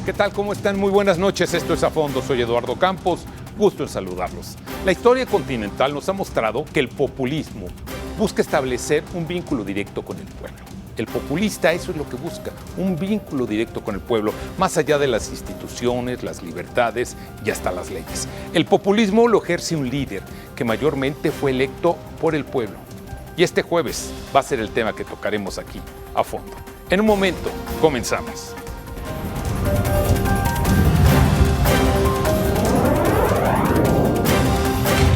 ¿Qué tal? ¿Cómo están? Muy buenas noches. Esto es A Fondo. Soy Eduardo Campos. Gusto en saludarlos. La historia continental nos ha mostrado que el populismo busca establecer un vínculo directo con el pueblo. El populista eso es lo que busca, un vínculo directo con el pueblo, más allá de las instituciones, las libertades y hasta las leyes. El populismo lo ejerce un líder que mayormente fue electo por el pueblo. Y este jueves va a ser el tema que tocaremos aquí, a fondo. En un momento, comenzamos.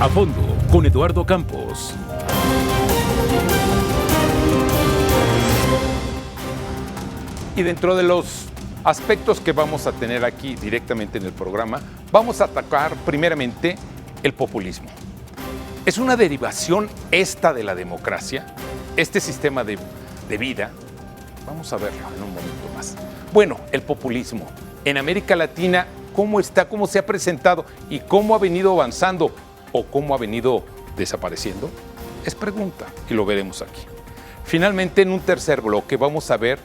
A Fondo, con Eduardo Campos. Y dentro de los aspectos que vamos a tener aquí directamente en el programa, vamos a atacar primeramente el populismo. ¿Es una derivación esta de la democracia? Este sistema de vida. Vamos a verlo en un momento más. Bueno, el populismo en América Latina, ¿cómo está? ¿Cómo se ha presentado? ¿Y cómo ha venido avanzando? ¿O cómo ha venido desapareciendo? Es pregunta y lo veremos aquí. Finalmente, en un tercer bloque vamos a ver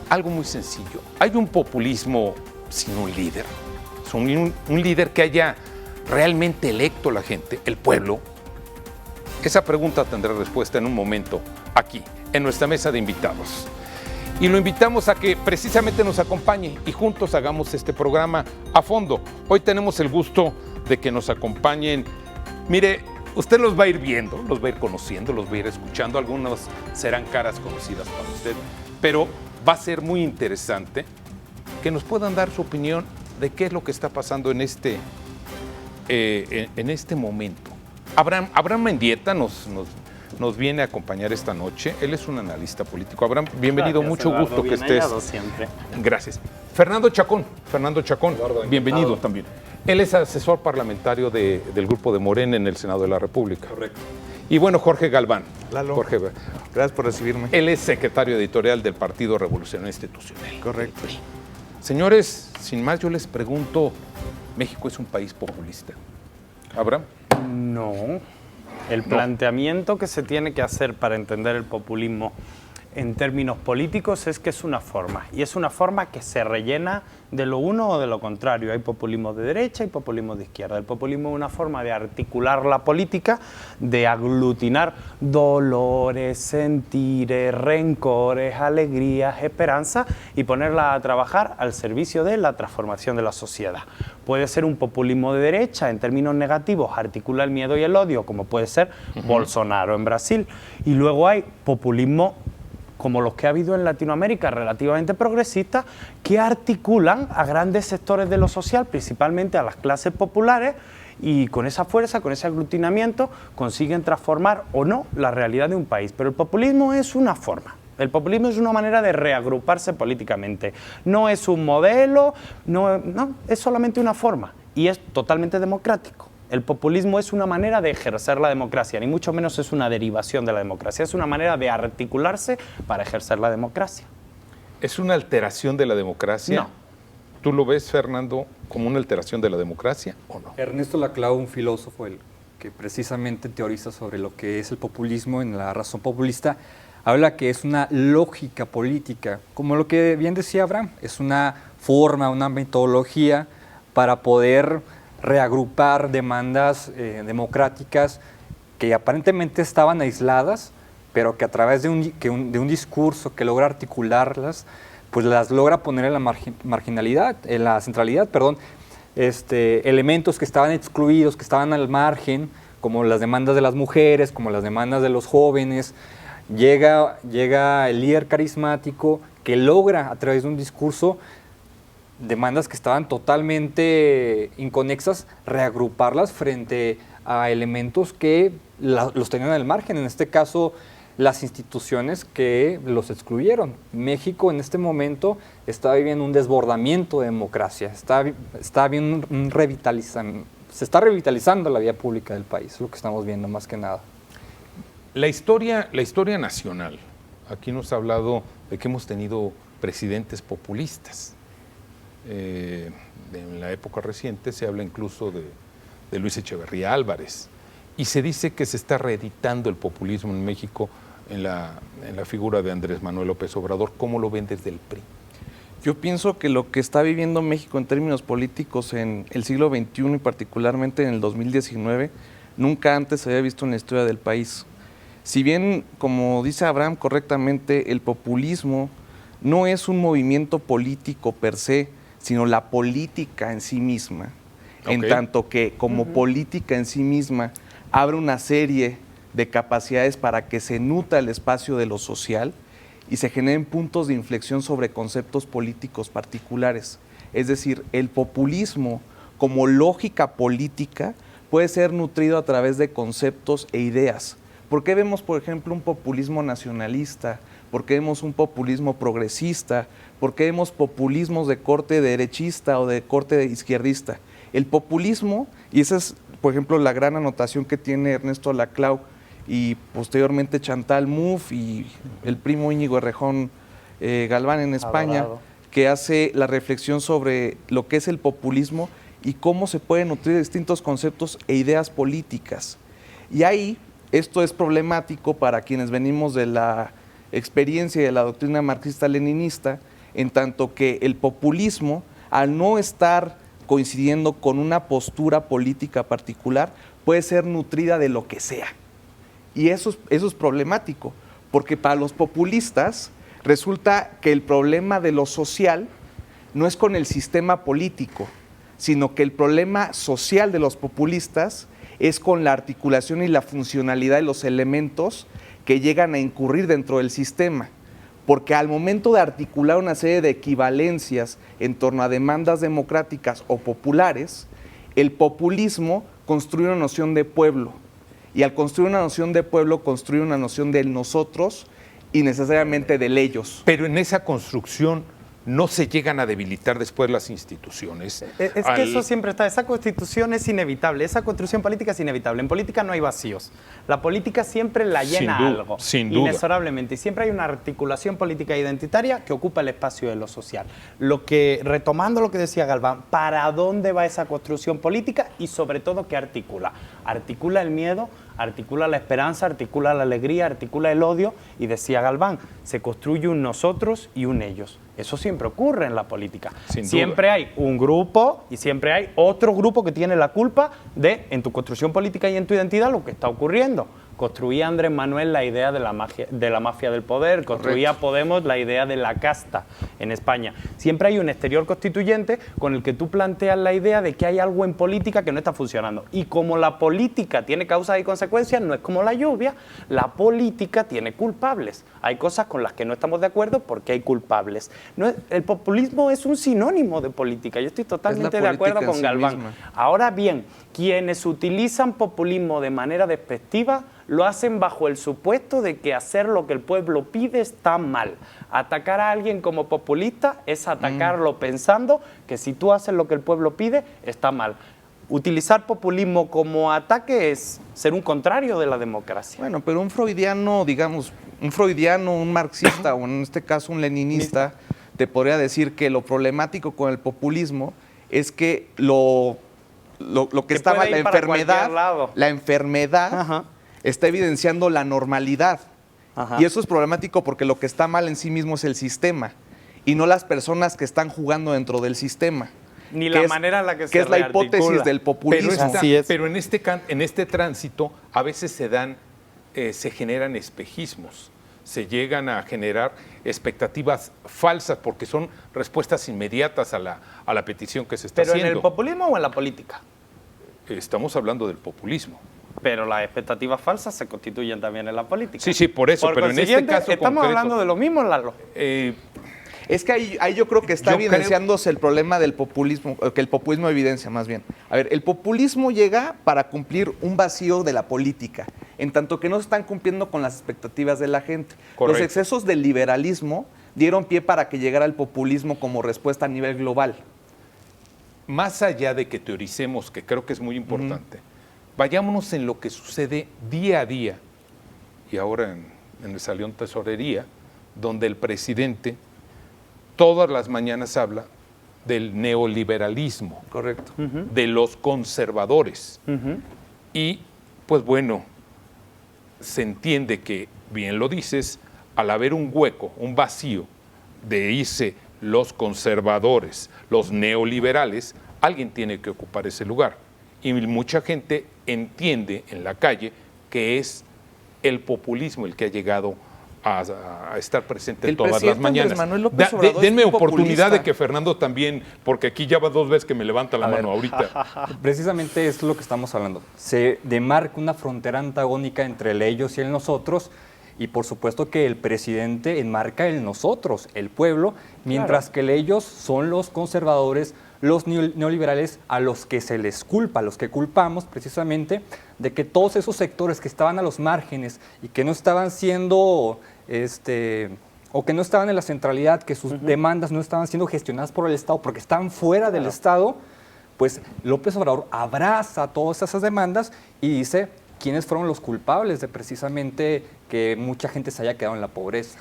algo muy sencillo. ¿Hay un populismo sin un líder? ¿Un líder que haya realmente electo la gente, el pueblo? Esa pregunta tendrá respuesta en un momento aquí, en nuestra mesa de invitados. Y lo invitamos a que precisamente nos acompañe y juntos hagamos este programa a fondo. Hoy tenemos el gusto de que nos acompañen. Mire, usted los va a ir viendo, los va a ir conociendo, los va a ir escuchando. Algunos serán caras conocidas para usted, pero va a ser muy interesante que nos puedan dar su opinión de qué es lo que está pasando en este momento. Abraham Mendieta nos viene a acompañar esta noche. Él es un analista político. Abraham, bienvenido, gracias, mucho Eduardo, gusto que estés. Siempre. Gracias. Fernando Chacón, Eduardo, bienvenido también. Él es asesor parlamentario del Grupo de Morena en el Senado de la República. Correcto. Y bueno, Jorge Galván. Lalo, Jorge, gracias por recibirme. él es secretario editorial del Partido Revolucionario Institucional. Correcto. Señores, sin más yo les pregunto, ¿México es un país populista? ¿Abraham? No. El planteamiento que se tiene que hacer para entender el populismo en términos políticos es que es una forma, y es una forma que se rellena de lo uno o de lo contrario. Hay populismo de derecha y populismo de izquierda. El populismo es una forma de articular la política, de aglutinar dolores, sentires, rencores, alegrías, esperanzas y ponerla a trabajar al servicio de la transformación de la sociedad. Puede ser un populismo de derecha, en términos negativos, articula el miedo y el odio, como puede ser Bolsonaro en Brasil. Y luego hay populismo como los que ha habido en Latinoamérica, relativamente progresistas, que articulan a grandes sectores de lo social, principalmente a las clases populares, y con esa fuerza, con ese aglutinamiento, consiguen transformar o no la realidad de un país. Pero el populismo es una forma. El populismo es una manera de reagruparse políticamente. No es un modelo, no, es solamente una forma, y es totalmente democrático. El populismo es una manera de ejercer la democracia, ni mucho menos es una derivación de la democracia, es una manera de articularse para ejercer la democracia. ¿Es una alteración de la democracia? No. ¿Tú lo ves, Fernando, como una alteración de la democracia o no? Ernesto Laclau, un filósofo el que precisamente teoriza sobre lo que es el populismo en la razón populista, habla que es una lógica política, como lo que bien decía Abraham, es una forma, una metodología para poder reagrupar demandas democráticas que aparentemente estaban aisladas, pero que a través de un discurso que logra articularlas, pues las logra poner en la marginalidad, en la centralidad, elementos que estaban excluidos, que estaban al margen, como las demandas de las mujeres, como las demandas de los jóvenes. Llega el líder carismático que logra a través de un discurso demandas que estaban totalmente inconexas, reagruparlas frente a elementos que los tenían al margen, en este caso las instituciones que los excluyeron. México en este momento está viviendo un desbordamiento de democracia, está viendo se está revitalizando la vida pública del país, es lo que estamos viendo más que nada. La historia nacional, aquí nos ha hablado de que hemos tenido presidentes populistas. En la época reciente se habla incluso de Luis Echeverría Álvarez, y se dice que se está reeditando el populismo en México en la figura de Andrés Manuel López Obrador. ¿Cómo lo ven desde el PRI? Yo pienso que lo que está viviendo México en términos políticos en el siglo XXI y particularmente en el 2019, nunca antes se había visto en la historia del país. Si bien, como dice Abraham correctamente, el populismo no es un movimiento político per se, sino la política en sí misma, en tanto que como política en sí misma abre una serie de capacidades para que se nutra el espacio de lo social y se generen puntos de inflexión sobre conceptos políticos particulares. Es decir, el populismo como lógica política puede ser nutrido a través de conceptos e ideas. ¿Por qué vemos, por ejemplo, un populismo nacionalista? ¿Por qué vemos un populismo progresista? ¿Por qué vemos populismos de corte derechista o de corte izquierdista? El populismo, y esa es, por ejemplo, la gran anotación que tiene Ernesto Laclau y posteriormente Chantal Mouffe y el primo Íñigo Errejón Galván en España, Adorado. que hace la reflexión sobre lo que es el populismo y cómo se pueden nutrir de distintos conceptos e ideas políticas. Y ahí, esto es problemático para quienes venimos de la experiencia y de la doctrina marxista-leninista, en tanto que el populismo, al no estar coincidiendo con una postura política particular, puede ser nutrida de lo que sea. Y eso es problemático, porque para los populistas resulta que el problema de lo social no es con el sistema político, sino que el problema social de los populistas es con la articulación y la funcionalidad de los elementos que llegan a incurrir dentro del sistema. Porque al momento de articular una serie de equivalencias en torno a demandas democráticas o populares, el populismo construye una noción de pueblo. Y al construir una noción de pueblo, construye una noción del nosotros y necesariamente del ellos. Pero en esa construcción no se llegan a debilitar después las instituciones. Es que eso siempre está, esa constitución es inevitable, esa construcción política es inevitable. En política no hay vacíos. La política siempre la llena algo, sin duda. inexorablemente. Y siempre hay una articulación política identitaria que ocupa el espacio de lo social. Retomando lo que decía Galván, ¿para dónde va esa construcción política? Y sobre todo, ¿qué articula? Articula el miedo, articula la esperanza, articula la alegría, articula el odio. Y decía Galván, se construye un nosotros y un ellos. Eso siempre ocurre en la política. Siempre hay un grupo y siempre hay otro grupo que tiene la culpa de, en tu construcción política y en tu identidad, lo que está ocurriendo. Construía Andrés Manuel la idea de la mafia del poder, construía Podemos la idea de la casta en España. Siempre hay un exterior constituyente con el que tú planteas la idea de que hay algo en política que no está funcionando. Y como la política tiene causas y consecuencias, no es como la lluvia, la política tiene culpables. Hay cosas con las que no estamos de acuerdo porque hay culpables. El populismo es un sinónimo de política. Yo estoy totalmente de acuerdo con Galván. Ahora bien, quienes utilizan populismo de manera despectiva lo hacen bajo el supuesto de que hacer lo que el pueblo pide está mal. Atacar a alguien como populista es atacarlo pensando que si tú haces lo que el pueblo pide está mal. Utilizar populismo como ataque es ser un contrario de la democracia. Bueno, pero un freudiano, digamos, un marxista o en este caso un leninista, te podría decir que lo problemático con el populismo es que lo que estaba la enfermedad Ajá. está evidenciando la normalidad. Ajá. Y eso es problemático porque lo que está mal en sí mismo es el sistema y no las personas que están jugando dentro del sistema. Ni la manera en la que se es la hipótesis del populismo. Pero en este tránsito a veces se generan espejismos, se llegan a generar expectativas falsas porque son respuestas inmediatas a la petición que se está haciendo. ¿Pero en el populismo o en la política? Estamos hablando del populismo. Pero las expectativas falsas se constituyen también en la política. Sí, por eso, pero en este caso estamos hablando de lo mismo, Lalo. Es que ahí yo creo que está evidenciándose el problema del populismo, que el populismo evidencia más bien. A ver, el populismo llega para cumplir un vacío de la política, en tanto que no se están cumpliendo con las expectativas de la gente. Correcto. Los excesos del liberalismo dieron pie para que llegara el populismo como respuesta a nivel global. Más allá de que teoricemos, que creo que es muy importante, vayámonos en lo que sucede día a día, y ahora en el Salón Tesorería, donde el presidente todas las mañanas habla del neoliberalismo, Correcto. de los conservadores. Y, pues bueno, se entiende que, bien lo dices, al haber un hueco, un vacío de irse los conservadores, los neoliberales, alguien tiene que ocupar ese lugar. Y mucha gente entiende en la calle que es el populismo el que ha llegado a estar presente El todas las presidente mañanas. Andrés Manuel López Obrador es Denme un oportunidad populista. de que Fernando también, porque aquí ya va 2 veces que me levanta la mano ahorita. Precisamente es lo que estamos hablando. Se demarca una frontera antagónica entre el ellos y el nosotros, y por supuesto que el presidente enmarca el nosotros, el pueblo, mientras que el ellos son los conservadores, los neoliberales a los que se les culpa, a los que culpamos precisamente de que todos esos sectores que estaban a los márgenes y que no estaban siendo, o que no estaban en la centralidad, que sus demandas no estaban siendo gestionadas por el Estado porque estaban fuera del Estado, pues López Obrador abraza todas esas demandas y dice quiénes fueron los culpables de precisamente que mucha gente se haya quedado en la pobreza.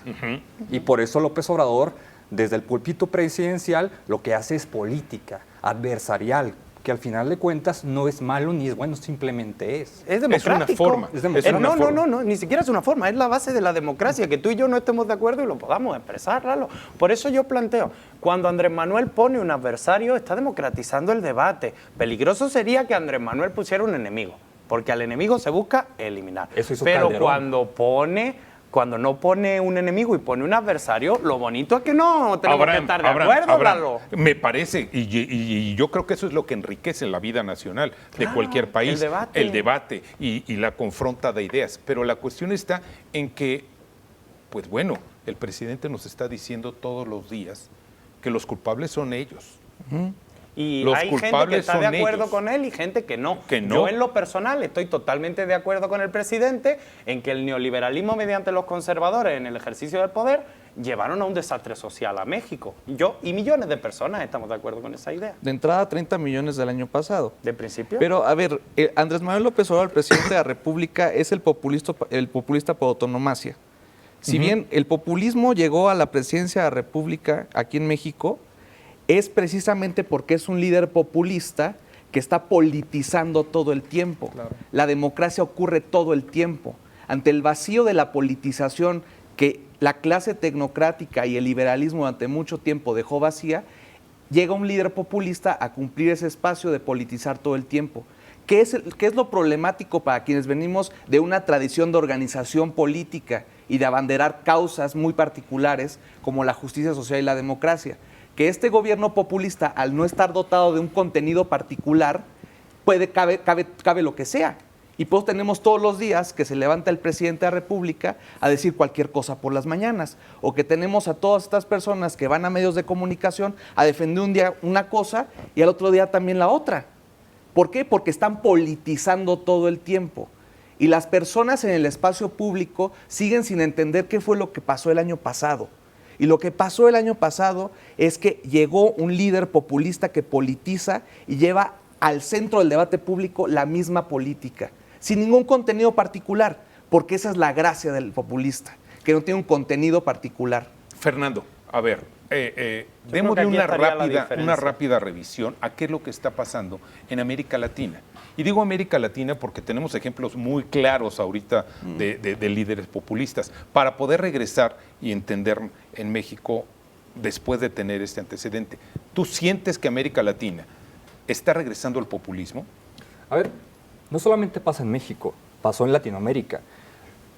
Y por eso López Obrador, desde el púlpito presidencial, lo que hace es política adversarial, que al final de cuentas no es malo ni es bueno, simplemente es. Es democrático. Es una forma. Es democrático. No, ni siquiera es una forma, es la base de la democracia, que tú y yo no estemos de acuerdo y lo podamos expresar, Lalo. Por eso yo planteo, cuando Andrés Manuel pone un adversario, está democratizando el debate. Peligroso sería que Andrés Manuel pusiera un enemigo, porque al enemigo se busca eliminar. Eso hizo Pero Calderón. cuando no pone un enemigo y pone un adversario, lo bonito es que no tenemos que estar de acuerdo, Lalo. Me parece, y yo creo que eso es lo que enriquece la vida nacional de cualquier país, el debate. y la confronta de ideas. Pero la cuestión está en que, pues bueno, el presidente nos está diciendo todos los días que los culpables son ellos. Y Los hay gente que culpables está de son acuerdo ellos. con él y gente que no. Que no. Yo en lo personal estoy totalmente de acuerdo con el presidente en que el neoliberalismo mediante los conservadores en el ejercicio del poder llevaron a un desastre social a México. Yo y millones de personas estamos de acuerdo con esa idea. De entrada, 30 millones del año pasado. ¿De principio? Pero, a ver, Andrés Manuel López Obrador, el presidente de la República, es el populista por autonomacia. Si bien el populismo llegó a la presidencia de la República aquí en México, es precisamente porque es un líder populista que está politizando todo el tiempo. Claro. La democracia ocurre todo el tiempo. Ante el vacío de la politización que la clase tecnocrática y el liberalismo durante mucho tiempo dejó vacía, llega un líder populista a cumplir ese espacio de politizar todo el tiempo. ¿Qué es lo problemático para quienes venimos de una tradición de organización política y de abanderar causas muy particulares como la justicia social y la democracia? Que este gobierno populista, al no estar dotado de un contenido particular, cabe lo que sea. Y pues tenemos todos los días que se levanta el presidente de la República a decir cualquier cosa por las mañanas, o que tenemos a todas estas personas que van a medios de comunicación a defender un día una cosa y al otro día también la otra. ¿Por qué? Porque están politizando todo el tiempo. Y las personas en el espacio público siguen sin entender qué fue lo que pasó el año pasado. Y lo que pasó el año pasado es que llegó un líder populista que politiza y lleva al centro del debate público la misma política, sin ningún contenido particular, porque esa es la gracia del populista, que no tiene un contenido particular. Fernando, a ver, démosle una rápida revisión a qué es lo que está pasando en América Latina. Y digo América Latina porque tenemos ejemplos muy claros ahorita de líderes populistas, para poder regresar y entender en México después de tener este antecedente. ¿Tú sientes que América Latina está regresando al populismo? A ver, no solamente pasa en México, pasó en Latinoamérica.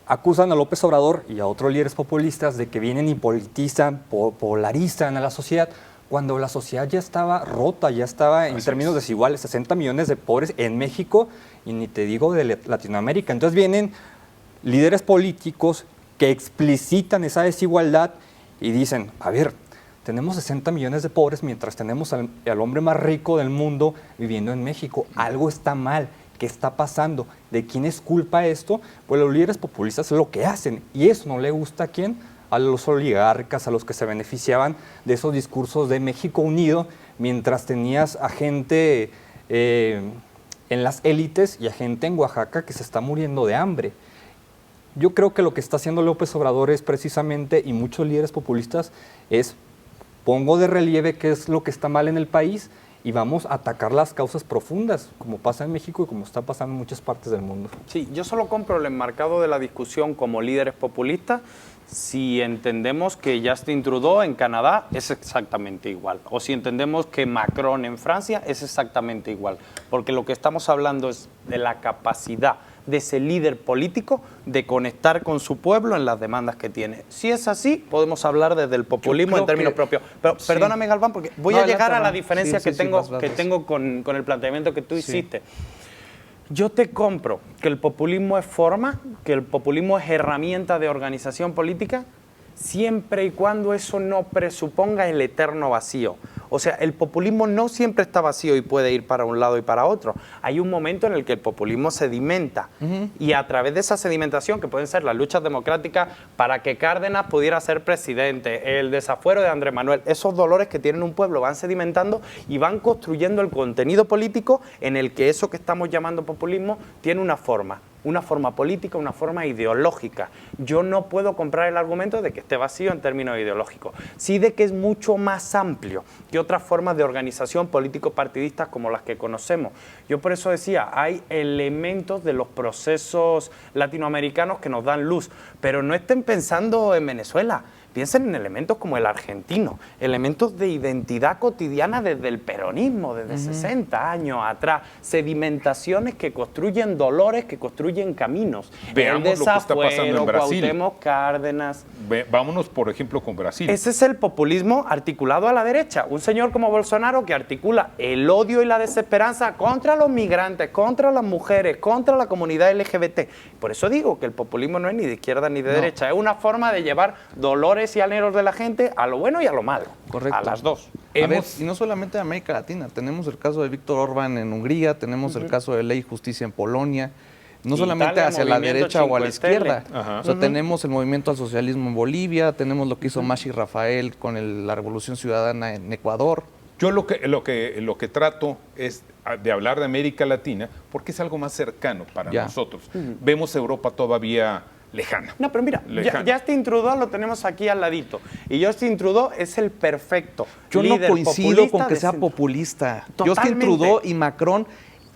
Acusan a López Obrador y a otros líderes populistas de que vienen y politizan, polarizan a la sociedad, cuando la sociedad ya estaba rota, ya estaba en términos desiguales, 60 millones de pobres en México y ni te digo de Latinoamérica. Entonces vienen líderes políticos que explicitan esa desigualdad y dicen, a ver, tenemos 60 millones de pobres mientras tenemos al hombre más rico del mundo viviendo en México. Algo está mal. ¿Qué está pasando? ¿De quién es culpa esto? Pues los líderes populistas es lo que hacen. ¿Y eso no le gusta a quién? A los oligarcas, a los que se beneficiaban de esos discursos de México unido, mientras tenías a gente en las élites y a gente en Oaxaca que se está muriendo de hambre. Yo creo que lo que está haciendo López Obrador es precisamente, y muchos líderes populistas, es pongo de relieve qué es lo que está mal en el país y vamos a atacar las causas profundas, como pasa en México y como está pasando en muchas partes del mundo. Sí, yo solo compro el enmarcado de la discusión como líderes populistas Si entendemos que Justin Trudeau en Canadá es exactamente igual, o si entendemos que Macron en Francia es exactamente igual, porque lo que estamos hablando es de la capacidad de ese líder político de conectar con su pueblo en las demandas que tiene. Si es así, podemos hablar desde el populismo en términos propios. Pero sí. Perdóname, Galván, porque voy No, a llegar adelante, a la Galván. diferencia Sí, sí, que vas. tengo con el planteamiento que tú hiciste. Yo te compro que el populismo es forma, que el populismo es herramienta de organización política, siempre y cuando eso no presuponga el eterno vacío. O sea, el populismo no siempre está vacío y puede ir para un lado y para otro. Hay un momento en el que el populismo sedimenta y a través de esa sedimentación, que pueden ser las luchas democráticas para que Cárdenas pudiera ser presidente, el desafuero de Andrés Manuel, esos dolores que tienen un pueblo van sedimentando y van construyendo el contenido político en el que eso que estamos llamando populismo tiene una forma política, una forma ideológica. Yo no puedo comprar el argumento de que esté vacío en términos ideológicos, sí de que es mucho más amplio que otras formas de organización político-partidistas como las que conocemos. Yo por eso decía, hay elementos de los procesos latinoamericanos que nos dan luz, pero no estén pensando en Venezuela. Piensen en elementos como el argentino, elementos de identidad cotidiana desde el peronismo, desde 60 años atrás, sedimentaciones que construyen dolores, que construyen caminos. Veamos lo que está pasando en Brasil. Cuauhtémoc Cárdenas. Vámonos, por ejemplo, con Brasil. Ese es el populismo articulado a la derecha. Un señor como Bolsonaro que articula el odio y la desesperanza contra los migrantes, contra las mujeres, contra la comunidad LGBT. Por eso digo que el populismo no es ni de izquierda ni de derecha, es una forma de llevar dolores y anhelos de la gente a lo bueno y a lo malo. Correcto. A las dos. A ver, y no solamente en América Latina, tenemos el caso de Víctor Orbán en Hungría, tenemos el caso de Ley y Justicia en Polonia, no solamente Italia, hacia la Movimiento derecha o a la 5 Stelle. izquierda. O sea, tenemos el movimiento al socialismo en Bolivia, tenemos lo que hizo Mashi Rafael con la Revolución Ciudadana en Ecuador. Yo lo que trato es de hablar de América Latina porque es algo más cercano para nosotros. Vemos Europa todavía lejana. No, pero mira, Lejana. Justin Trudeau lo tenemos aquí al ladito. Y Justin Trudeau es el perfecto Yo no líder coincido populista con que de sea centro. populista. Totalmente. Justin Trudeau y Macron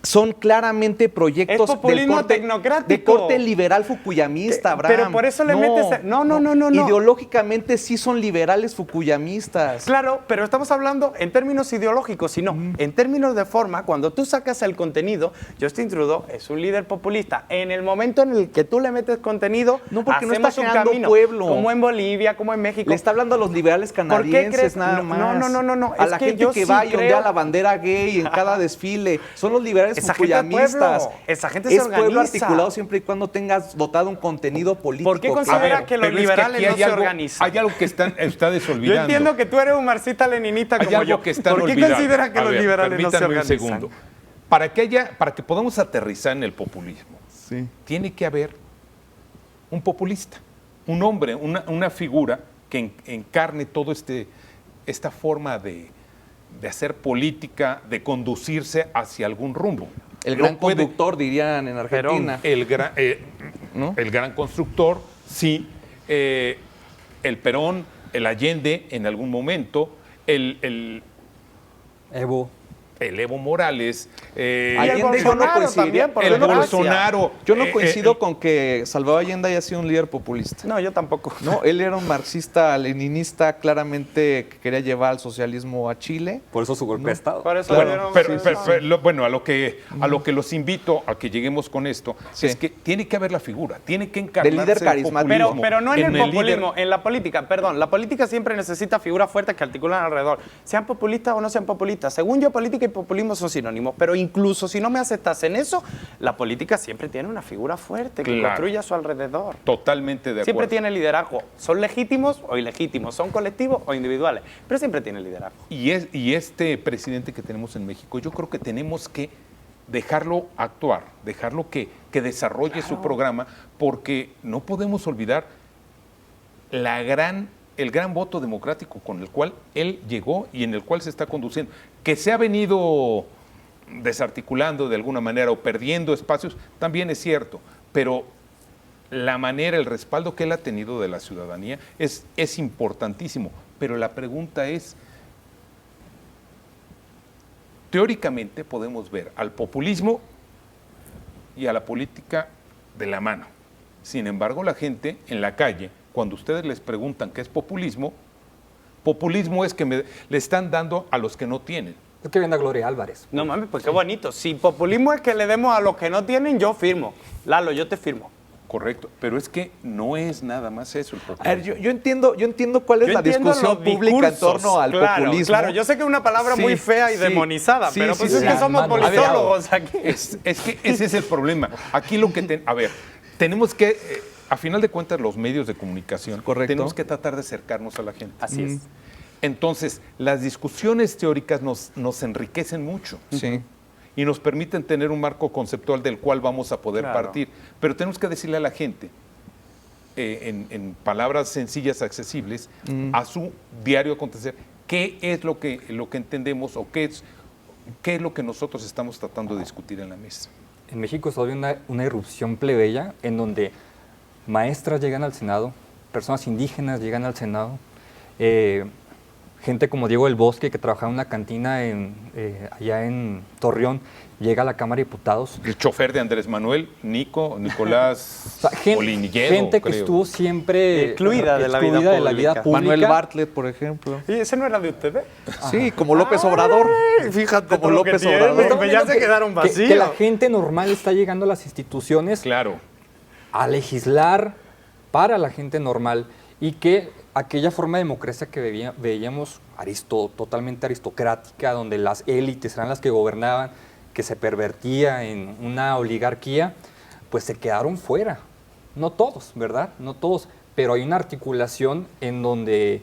son claramente proyectos Es populismo del tecnocrático. de corte liberal fukuyamista, Abraham. Pero por eso le metes... No. Ideológicamente sí son liberales fukuyamistas. Claro, pero estamos hablando en términos ideológicos, sino en términos de forma. Cuando tú sacas el contenido, Justin Trudeau es un líder populista. En el momento en el que tú le metes contenido, No, porque no hacemos está un creando camino, pueblo. como en Bolivia, como en México. Le está hablando a los liberales canadienses crees? nada No, más. no. A Es la que gente yo que sí va y ondea creo- la bandera gay en cada desfile. Son los liberales Esa gente es fukuyamistas. pueblo. Esa gente se es pueblo organiza. articulado siempre y cuando tengas dotado un contenido político. ¿Por qué considera que los pero es liberales aquí no hay se algo- organizan? Hay algo que ustedes olvidando. Yo entiendo que tú eres un marxista-leninista Hay como algo yo. que están ¿Por qué olvidando. considera que A los ver, liberales no se permítanme un organizan? segundo. Para que podamos aterrizar en el populismo, tiene que haber un populista, un hombre, una figura que encarne todo esta forma de hacer política, de conducirse hacia algún rumbo. El No gran puede- conductor, dirían en Argentina. el gran constructor, sí, el Perón, el Allende en algún momento, el Evo. Evo Morales, Allende yo no Bolsonaro coincidiría. también, por el desgracia. Bolsonaro. Yo no coincido con que Salvador Allende haya sido un líder populista. No, yo tampoco. No, él era un marxista leninista claramente que quería llevar al socialismo a Chile. Por eso su golpe de Estado. Por eso Bueno, dieron- bueno, a lo que los invito a que lleguemos con esto Sí. es que tiene que haber la figura, tiene que encarnarse líder el carismático. populismo. Pero no en el líder- populismo, en la política, perdón. La política siempre necesita figuras fuertes que articulan alrededor. Sean populistas o no sean populistas. Según yo, política y populismo son sinónimos. Pero incluso si no me aceptas en eso, la política siempre tiene una figura fuerte que Claro. construye a su alrededor. Totalmente de Siempre acuerdo. tiene liderazgo. Son legítimos o ilegítimos, son colectivos o individuales, pero siempre tiene liderazgo. Y este presidente que tenemos en México, yo creo que tenemos que dejarlo actuar, dejarlo que desarrolle su programa, porque no podemos olvidar el gran voto democrático con el cual él llegó y en el cual se está conduciendo, que se ha venido desarticulando de alguna manera o perdiendo espacios, también es cierto, pero la manera, el respaldo que él ha tenido de la ciudadanía es importantísimo, pero la pregunta es, teóricamente podemos ver al populismo y a la política de la mano. Sin embargo, la gente en la calle, cuando ustedes les preguntan qué es populismo, populismo es que le están dando a los que no tienen. Es que viene a Gloria Álvarez. No mames, pues qué bonito. Si populismo es que le demos a los que no tienen, yo firmo. Lalo, yo te firmo. Correcto, pero es que no es nada más eso el A populismo. ver, yo entiendo cuál es Yo la entiendo discusión los pública en discursos, torno al claro, populismo. Claro, yo sé que es una palabra Sí, muy fea y sí, demonizada, sí, pero sí, pues sí. es que somos A ver, politólogos aquí. Es que ese es el problema. Aquí lo que a ver, tenemos que, a final de cuentas, los medios de comunicación, Correcto. tenemos que tratar de acercarnos a la gente. Así es. Entonces, las discusiones teóricas nos enriquecen mucho Sí. y nos permiten tener un marco conceptual del cual vamos a poder Claro. partir. Pero tenemos que decirle a la gente, en palabras sencillas, accesibles, a su diario acontecer, qué es lo que entendemos o qué es lo que nosotros estamos tratando de discutir en la mesa. En México se vive una irrupción plebeya en donde maestras llegan al Senado, personas indígenas llegan al Senado, gente como Diego del Bosque, que trabajaba en una cantina allá en Torreón, llega a la Cámara de Diputados. El chofer de Andrés Manuel, Nicolás O sea, Oliniguedo, gente que creo. estuvo siempre Excluida de la vida pública. Manuel Bartlett, por ejemplo. ¿Y ese no era de ustedes? Sí, como López Obrador. Fíjate Como todo lo que López tiene, Obrador. pues ya se quedaron vacíos. Que la gente normal está llegando a las instituciones Claro. a legislar para la gente normal y que aquella forma de democracia que veíamos totalmente aristocrática, donde las élites eran las que gobernaban, que se pervertía en una oligarquía, pues se quedaron fuera. No todos, ¿verdad? No todos, pero hay una articulación en donde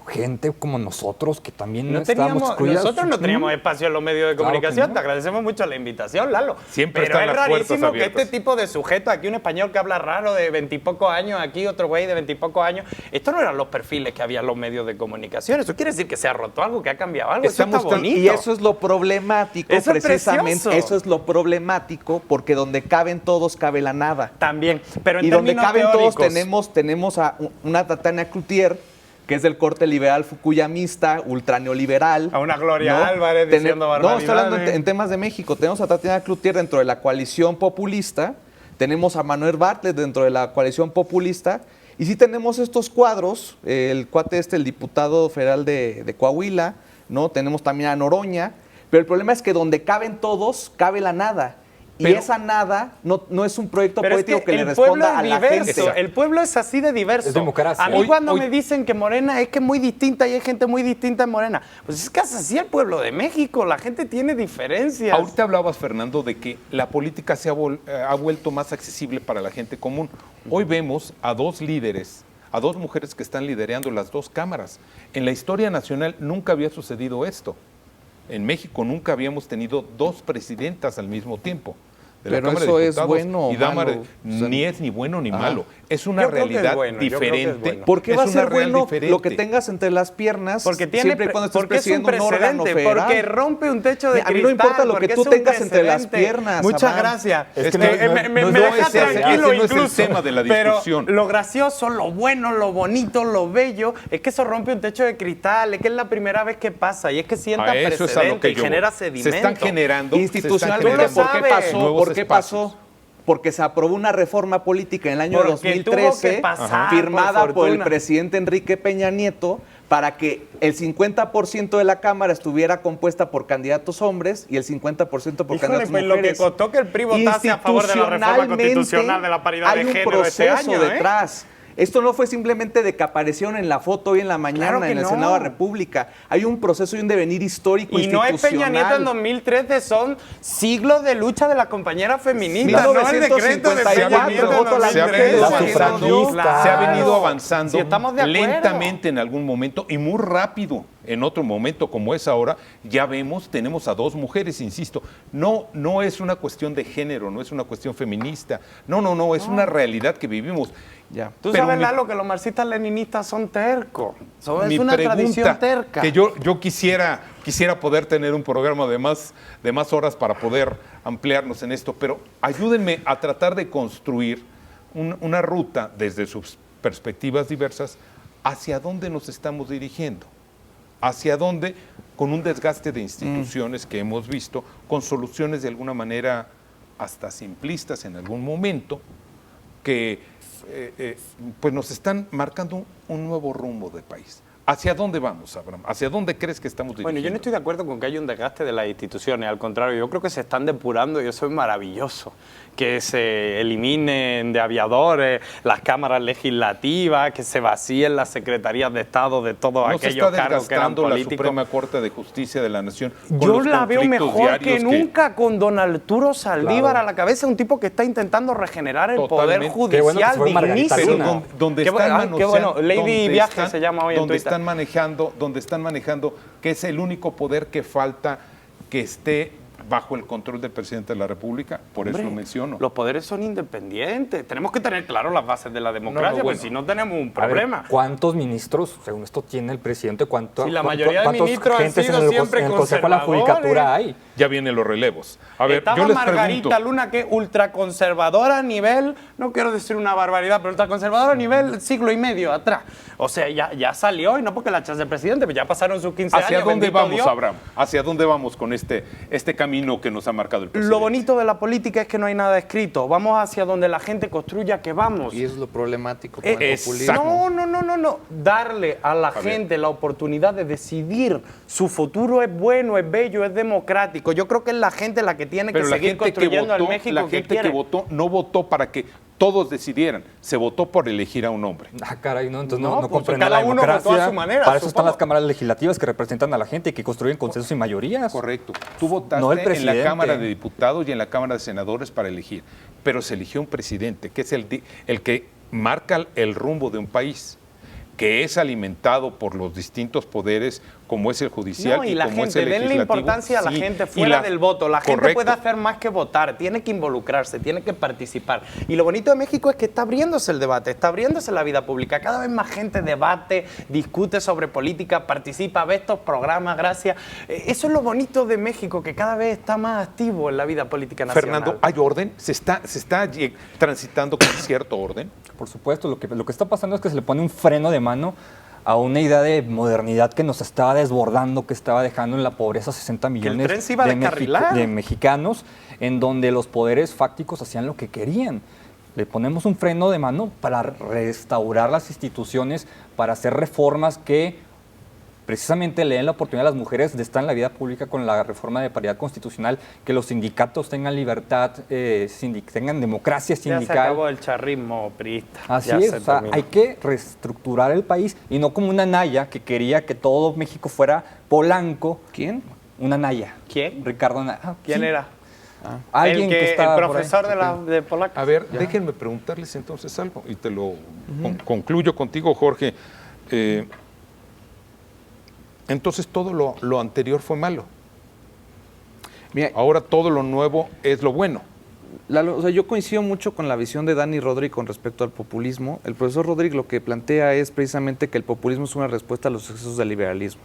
gente como nosotros, que también estábamos excluidas. Nosotros no teníamos espacio en los medios de Claro que comunicación. no. Te agradecemos mucho la invitación, Lalo. Siempre Pero están es las puertas rarísimo que abiertas. este tipo de sujetos, aquí un español que habla raro de 20 y pocos años, aquí otro güey de 20 y pocos años, estos no eran los perfiles que había en los medios de comunicación. Eso quiere decir que se ha roto algo, que ha cambiado algo. Eso Estamos está tan- bonito. Y eso es lo problemático, Eso es precisamente. precioso. Eso es lo problemático, porque donde caben todos, cabe la nada. También, pero en Y donde términos caben teóricos, todos, tenemos a una Tatiana Cloutier, que es del corte liberal fukuyamista, ultraneoliberal. A una Gloria Álvarez diciendo No, estoy hablando barbaridades. en temas de México. Tenemos a Tatiana Cloutier dentro de la coalición populista, tenemos a Manuel Bartlett dentro de la coalición populista, y sí tenemos estos cuadros, el cuate el diputado federal de Coahuila, ¿no? Tenemos también a Noroña, pero el problema es que donde caben todos, cabe la nada. Y Pero- esa nada no es un proyecto Pero es político que le el pueblo responda a es la diverso, gente. el pueblo es así de diverso. Es democracia. A mí Hoy- cuando hoy- me dicen que Morena es que es muy distinta y hay gente muy distinta en Morena, pues es que es así el pueblo de México, la gente tiene diferencias. Ahorita hablabas, Fernando, de que la política ha vuelto más accesible para la gente común. Hoy vemos a dos líderes, a dos mujeres que están liderando las dos cámaras. En la historia nacional nunca había sucedido esto. En México nunca habíamos tenido dos presidentas al mismo tiempo. De la Pero Cámara de eso es Diputados bueno o y Dámara, malo. O sea, ni es ni bueno ni ajá. malo. Es una Yo creo que es realidad bueno, yo creo que es diferente. bueno. ¿Por qué Es va a una ser real bueno diferente. lo que tengas entre las piernas porque tiene siempre y cuando estés porque es un presidiendo un órgano precedente, federal? porque rompe un techo de A mí cristal. no importa lo que porque tú es un tengas entre las precedente. piernas, Muchas Abraham. gracias. Es que me no deja es ese, tranquilo ese no es el incluso. tema de la discusión. Pero lo gracioso, lo bueno, lo bonito, lo bello, es que eso rompe un techo de cristal, es que es la primera vez que pasa y es que sienta A eso es a lo precedente que y yo genera voy. sedimento. Se están generando Institucionalmente, Tú lo ¿por qué sabes. pasó? nuevos ¿Por qué espacios. pasó? Porque se aprobó una reforma política en el año Porque 2013, tuvo que pasar, firmada por por el fortuna. presidente Enrique Peña Nieto, para que el 50% de la Cámara estuviera compuesta por candidatos hombres y el 50% por Híjole, candidatos pues lo que mujeres. costó que el PRI votase a favor de la reforma constitucional de la paridad hay de un género este proceso año, ¿eh? detrás. Esto no fue simplemente de que aparecieron en la foto hoy en la mañana Claro que en el no. Senado de la República. Hay un proceso y un devenir histórico Y no es Peña Nieto en 2013, son siglos de lucha de la compañera feminista, no el decreto de Peña Nieto en voto a la 2013. La mujer, sufragista. Se ha venido avanzando Sí, estamos de acuerdo. lentamente en algún momento y muy rápido en otro momento como es ahora. Ya vemos, tenemos a dos mujeres, insisto. No es una cuestión de género, no es una cuestión feminista. No, es una realidad que vivimos. Ya. Tú Pero sabes, mi- Lalo, que los marxistas-leninistas son tercos. Es Mi una tradición terca. que yo quisiera poder tener un programa de más horas para poder ampliarnos en esto, pero ayúdenme a tratar de construir una ruta desde sus perspectivas diversas hacia dónde nos estamos dirigiendo, hacia dónde, con un desgaste de instituciones que hemos visto, con soluciones de alguna manera hasta simplistas en algún momento, que pues nos están marcando un nuevo rumbo de país. ¿Hacia dónde vamos, Abraham? ¿Hacia dónde crees que estamos dirigiendo? Bueno, yo no estoy de acuerdo con que haya un desgaste de las instituciones, al contrario, yo creo que se están depurando y eso es maravilloso. Que se eliminen de aviadores las cámaras legislativas, que se vacíen las secretarías de Estado de todos aquellos cargos que eran políticos. La Suprema Corte de Justicia de la Nación. Yo la veo mejor que nunca con don Arturo Saldívar a la cabeza, un tipo que está intentando regenerar el poder judicial dignísimo. Donde Lady Viaje se llama hoy en Twitter. Donde están manejando que es el único poder que falta que esté bajo el control del presidente de la República, por eso lo menciono. Los poderes son independientes, tenemos que tener claro las bases de la democracia, porque si no tenemos un problema. Ver, ¿cuántos ministros, según esto, tiene el presidente? Si la mayoría de ministros han sido siempre en el Consejo de la Judicatura hay? Ya vienen los relevos. A ver, estaba yo les Margarita pregunto, Luna, que ultraconservadora a nivel, no quiero decir una barbaridad, pero ultraconservadora a nivel siglo y medio atrás. O sea, ya salió, y no porque la echaste de presidente, pero ya pasaron sus 15 años. ¿Hacia dónde vamos, Dios? Abraham? ¿Hacia dónde vamos con este camino que nos ha marcado el presidente? Lo bonito de la política es que no hay nada escrito. Vamos hacia donde la gente construya que vamos. Y eso es lo problemático con el populismo. No. Darle a la gente la oportunidad de decidir. Su futuro es bueno, es bello, es democrático. Yo creo que es la gente la que tiene que seguir construyendo el México que quiere. La gente que votó no votó para que todos decidieran, se votó por elegir a un hombre. Caray, no, entonces No, no pues comprende cada la uno democracia. votó a su manera, Para eso están supongo. las cámaras legislativas que representan a la gente y que construyen consensos y mayorías. Correcto. Tú votaste No el en la presidente. Cámara de Diputados y en la Cámara de Senadores para elegir, pero se eligió un presidente que es el que marca el rumbo de un país, que es alimentado por los distintos poderes, como es el judicial y la como gente, es el legislativo. denle importancia a la Sí, gente y fuera del voto. La gente correcto. puede hacer más que votar, tiene que involucrarse, tiene que participar. Y lo bonito de México es que está abriéndose el debate, está abriéndose la vida pública. Cada vez más gente debate, discute sobre política, participa, ve estos programas, gracias. Eso es lo bonito de México, que cada vez está más activo en la vida política nacional. Fernando, ¿hay orden? ¿Se está transitando con cierto orden? Por supuesto, lo que está pasando es que se le pone un freno de mano a una idea de modernidad que nos estaba desbordando, que estaba dejando en la pobreza 60 millones tren se iba a descarrilar. de mexicanos, en donde los poderes fácticos hacían lo que querían. Le ponemos un freno de mano para restaurar las instituciones, para hacer reformas que precisamente le den la oportunidad a las mujeres de estar en la vida pública con la reforma de paridad constitucional, que los sindicatos tengan libertad, tengan democracia sindical. Ya se acabó el charrismo priista. Así Ya es, se o sea, terminó. hay que reestructurar el país y no como una Naya que quería que todo México fuera Polanco. ¿Quién? Una Naya. ¿Quién? Ricardo Naya. ¿Quién era? Alguien que estaba el por ahí. profesor de Polaco. A ver, déjenme preguntarles entonces algo y te lo concluyo contigo, Jorge. Entonces todo lo anterior fue malo. Mira, Ahora todo lo nuevo es lo bueno. O sea, yo coincido mucho con la visión de Dani Rodríguez con respecto al populismo. El profesor Rodríguez lo que plantea es precisamente que el populismo es una respuesta a los excesos del liberalismo.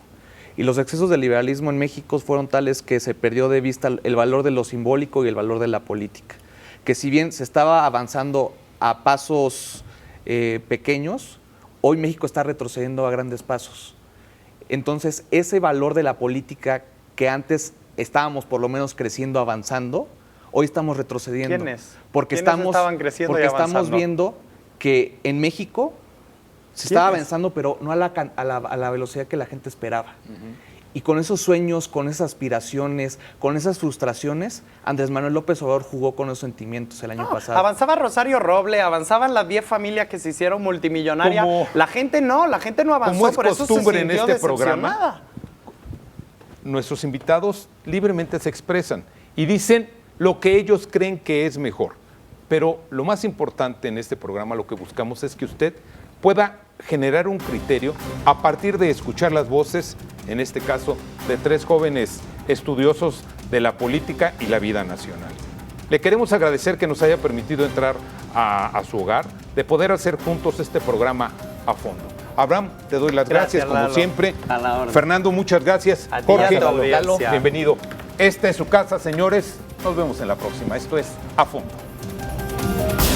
Y los excesos del liberalismo en México fueron tales que se perdió de vista el valor de lo simbólico y el valor de la política. Que si bien se estaba avanzando a pasos pequeños, hoy México está retrocediendo a grandes pasos. Entonces, ese valor de la política que antes estábamos por lo menos creciendo, avanzando, hoy estamos retrocediendo. ¿Quiénes? Porque ¿Quiénes estamos, estaban creciendo porque y avanzando? estamos viendo que en México se estaba avanzando, pero no a la velocidad que la gente esperaba. Y con esos sueños, con esas aspiraciones, con esas frustraciones, Andrés Manuel López Obrador jugó con esos sentimientos el año pasado. Avanzaba Rosario Robles, avanzaban las 10 familias que se hicieron multimillonarias. La gente no avanzó, como es por eso se costumbre en sintió este programa, decepcionada. Nuestros invitados libremente se expresan y dicen lo que ellos creen que es mejor. Pero lo más importante en este programa, lo que buscamos es que usted pueda generar un criterio a partir de escuchar las voces, en este caso, de 3 jóvenes estudiosos de la política y la vida nacional. Le queremos agradecer que nos haya permitido entrar a su hogar, de poder hacer juntos este programa a fondo. Abraham, te doy las gracias como Lalo. siempre. A la orden. Fernando, muchas gracias. A ti y a Jorge, tu audiencia. Lalo, bienvenido. Esta es su casa, señores. Nos vemos en la próxima. Esto es A Fondo.